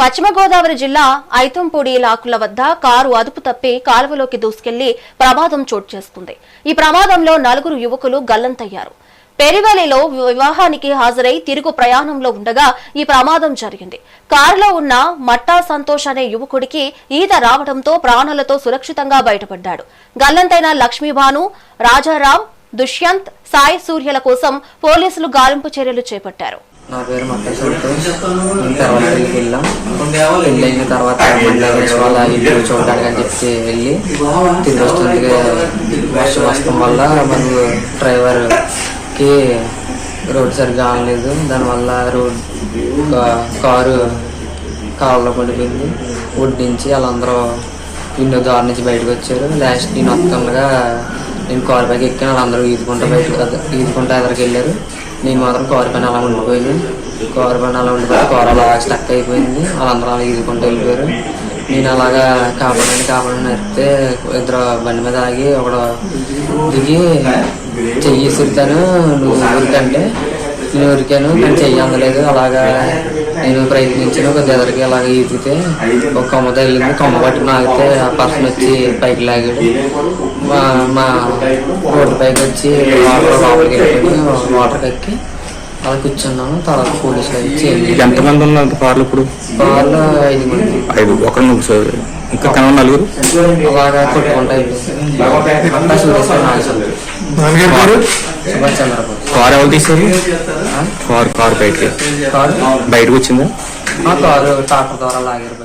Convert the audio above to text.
పశ్చిమ గోదావరి జిల్లా ఐతంపూడి లాకుల వద్ద కారు అదుపు తప్పి కాలువలోకి దూసుకెళ్లి ప్రమాదం చోటు చేసుకుంది. ఈ ప్రమాదంలో 4 యువకులు గల్లంతయ్యారు. పెరివెలిలో వివాహానికి హాజరై తిరుగు ప్రయాణంలో ఉండగా ఈ ప్రమాదం జరిగింది. కారులో ఉన్న మట్టా సంతోష్ అనే యువకుడికి ఈత రావడంతో ప్రాణాలతో సురక్షితంగా బయటపడ్డాడు. గల్లంతైన లక్ష్మీభాను, రాజారాం, దుష్యంత్, సాయి సూర్యల కోసం పోలీసులు గాలింపు చర్యలు చేపట్టారు. నా పేరు మట్టా సంతోష్. తర్వాత వెళ్ళాం. వెళ్ళిన తర్వాత వాళ్ళ ఇల్లు చూడడానికి అని చెప్పి వెళ్ళి తిరిగి వస్తుందిగా వర్షం వస్తడం వల్ల మనకు డ్రైవర్కి రోడ్డు సరిగ్గా ఆగలేదు. దానివల్ల కారు కాళ్ళలో పడిపోయింది. ఒడ్డు నుంచి వాళ్ళందరూ విండో దారి నుంచి బయటకు వచ్చారు. లాస్ట్ నేను వస్తుండగా నేను కారు పైకి ఎక్కిన వాళ్ళందరూ ఈదుకుంటూ ఎదరికి వెళ్ళారు. నేను మాత్రం కారు పైన అలా ఉండిపోయింది. కారు పైన అలా ఉండిపోయి కారు అలా స్టక్ అయిపోయింది. వాళ్ళందరూ అలా ఈదుకుంటూ వెళ్ళిపోయారు. నేను అలాగా కాపాడని నడిపితే ఇద్దరు బండి మీద ఆగి ఒకడు దిగి చెయ్యి సురితాను, నువ్వు ఊరికంటే నేను ఊరికాను, కానీ చెయ్యి అందలేదు. అలాగా నేను ప్రయత్నించాను. కొద్ది ఎదరికి అలాగ ఈదితే ఒక కొమ్మ తగిలింది. కొమ్మ పట్టుకుని ఆగితే ఆ పర్సన్ వచ్చి పైకి లాగాడు. మా రోడ్డు పైకి వచ్చి లోపలికి వెళ్ళిపోయి వాటర్కి ఎక్కి అలా కూర్చున్నాను. తర్వాత పోలీసులు వచ్చి ఎంతమంది ఉన్నారు కార్లు? ఇప్పుడు కార్లు 5 మంది. 5 ఒకరు ఇంకా 4 అలాగా కొట్టుకుంటా అయిపోయింది. సుభాష్ చంద్రబోస్. కారు ఎవరు తీసారు? కారు కారు బయటకు వచ్చిందా? కారు ట్రాక్టర్ ద్వారా లాగారు.